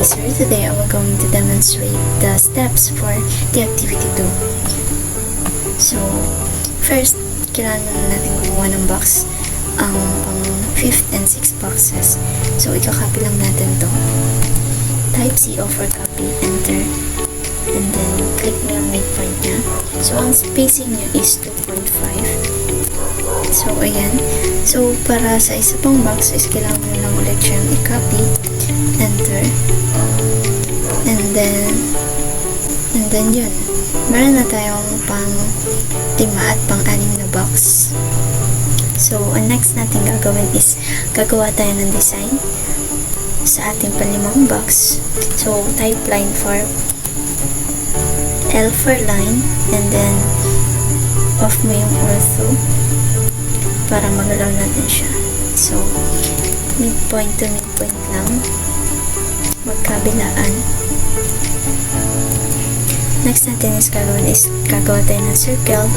Supervisor. Today I will going to demonstrate the steps for the activity 2. So, first, kailangan natin gumawa ng box ang pang 5th and 6th boxes. So, ikakopy lang natin to. Type C for copy, enter, and then click mo yung midpoint niya. So, ang spacing niya is 2.5. So, ayan. So, para sa isa pang box is kailangan mo lang ulit siyang i-copy, enter, and then yun. Meron na tayong pang 5 at pang 6 na box. So, ang next natin gagawin is gagawa tayo ng design sa ating panlimang box. So, type line for L for line, and then off mo yung ortho para magalaw natin siya. So, midpoint to midpoint lang, magkabilaan. Next natin is gagawa tayo ng circle.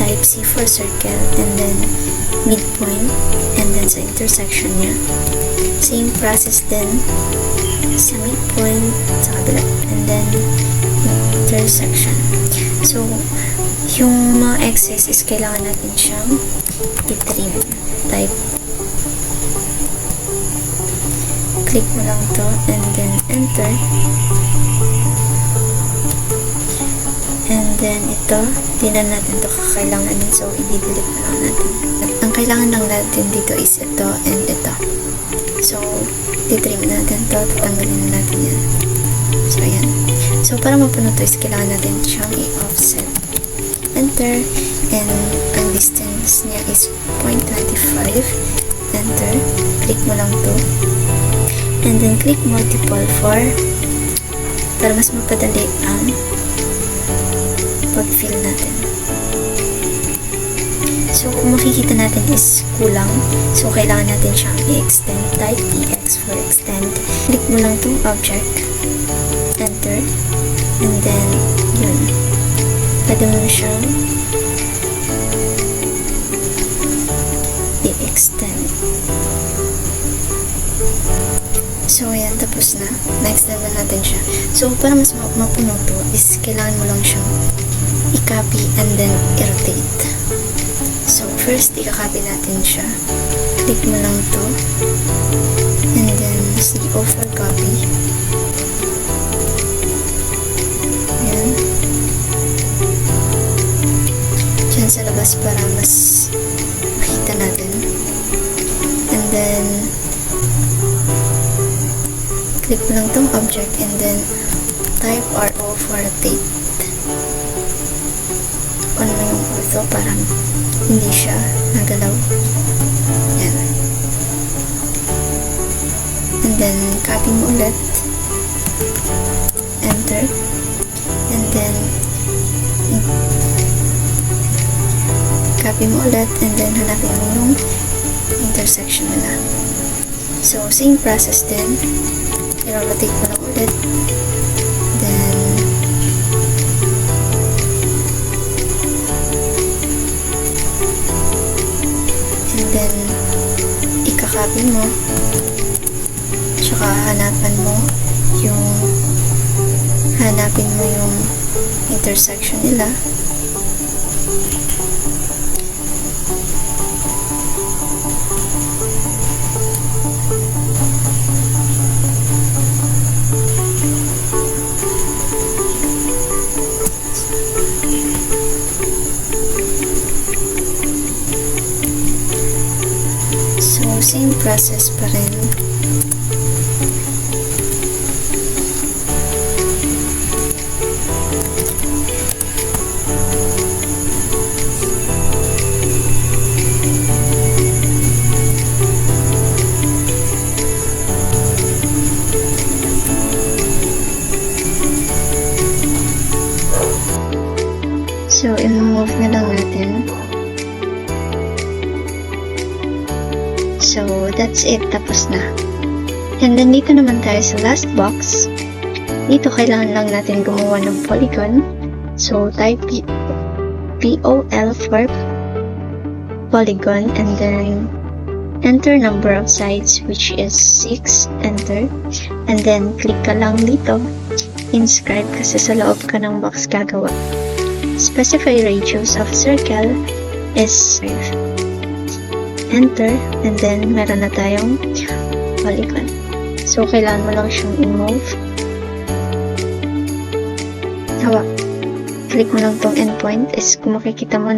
Type C for circle, and then midpoint, and then sa intersection niya. Same process din sa midpoint, sa kabila, and then intersection. So, yung mga excess is kailangan natin siyang i-trim. Type, click mo lang to, and then enter. And then ito, di na natin to kakailanganin, so i-delete na lang natin. Ang kailangan lang natin dito is ito and ito. So, titrim natin to, tatanggalin na natin yan. So, ayan. So, para mapuno to is kailangan natin siyang i-offset. Enter, and ang distance niya is 0.25. Enter, click mo lang to. And then, click multiple para mas mapadali ang pag-fill natin. So, kung makikita natin is kulang, so kailangan natin siyang i-extend. Type EX for extend. Click mo lang itong object, enter, and then yun, pwede mo siyang i-extend. So, ayan, tapos na. Na-extend na natin siya. So, para mas mapuno to is kailangan mo lang siyang i-copy and then i-rotate. So, first, i-copy natin siya. Click mo lang to. And then, CO for copy. Ayan. Diyan sa labas para mas makita natin. And then, click mo lang tong object and then type RO for rotate. On mo yung ortho para hindi siya nagalaw. Yan. And then, copy mo ulit. Enter. And then, copy mo ulit and then hanapin mo yung intersection nila. So, same process din. I-rotate mo lang ulit. Then, and then, ikakopy mo. Tsaka hanapin mo yung intersection nila. So, same process pa rin. So, i-move na lang natin. So, that's it. Tapos na. And then, dito naman tayo sa last box. Dito, kailangan lang natin gumawa ng polygon. So, type POL for polygon, and then enter number of sides, which is 6, enter, and then click ka lang dito, inscribe, kasi sa loob ka ng box gagawa. Specify radius of circle is 5, enter, and then meron na tayong polygon. So, kailangan mo lang siyang i-move. Hawa. Click mo lang tong endpoint, is kung makikita mo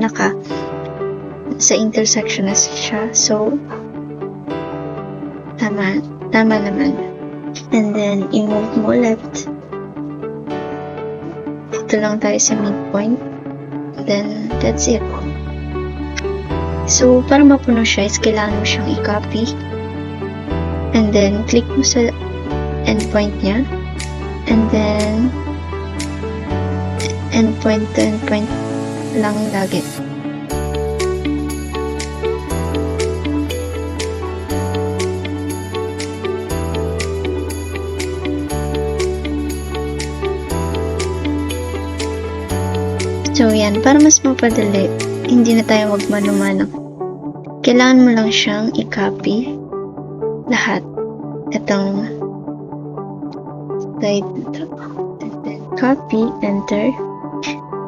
sa intersection na siya. So, tama naman. And then, i-move mo left. Dito lang tayo sa midpoint. Then, that's it. So, para mapuno siya, is kailangan mo siyang i-copy. And then, click mo sa endpoint niya. And then, endpoint to endpoint lang lagi. So, yan. Para mas mapadali, hindi na tayo magmano-mano. Kailangan mo lang siyang i-copy lahat. Itong side ito. And then, copy, enter.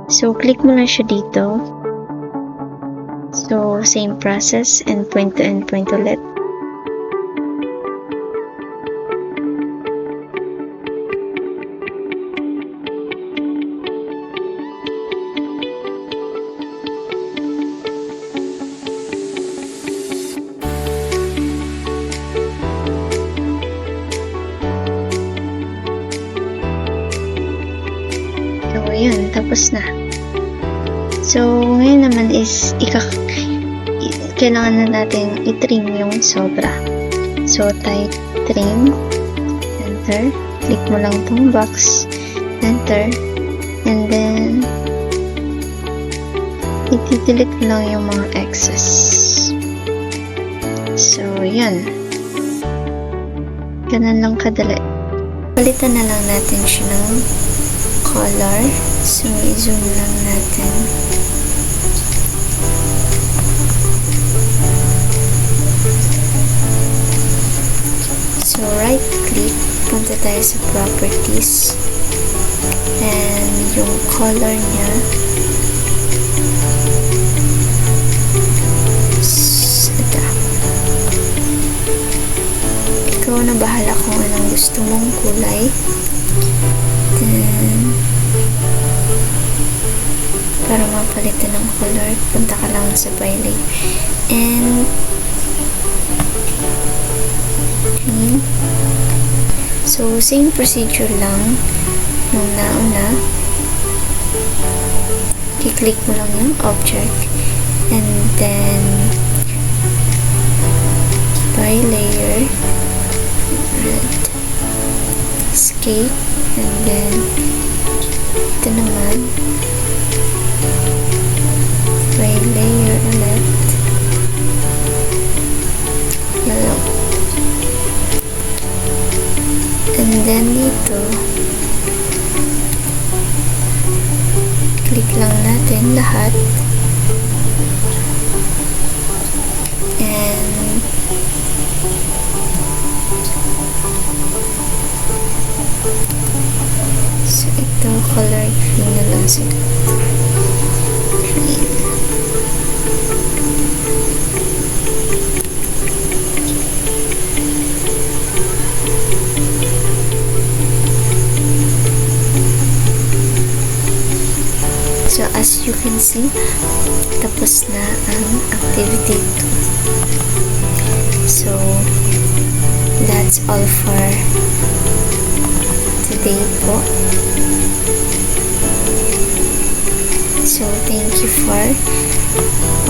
So, click mo lang siya dito. So, same process. Endpoint to endpoint ulit. So, yun. Tapos na. So, ngayon naman is kailangan na natin i-trim yung sobra. So, type trim. Enter. Click mo lang tong box. Enter. And then, i-delete mo lang yung mga excess. So, yun. Ganun lang kadali. Palitan na lang natin siya ng color. So, i-zoom lang natin. So, right click, punta tayo sa properties. And yung color niya, ito. Ikaw na bahala kung anong gusto mong kulay. Then, para mapalitan ng color, punta ka lang sa violet. And, green. So, same procedure lang nung nauna. I-click mo lang yung object. And then, by layer, red, escape, and then, ito naman, by layer ulit, yellow. And then dito, click lang natin lahat. And so ito, color green na lang sila. Green. So, as you can see, tapos na ang activity 2. So, that's all for today po. So, thank you for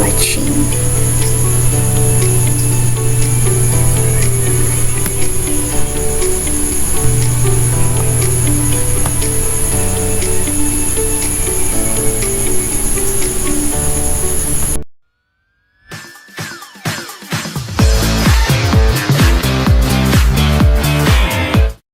watching.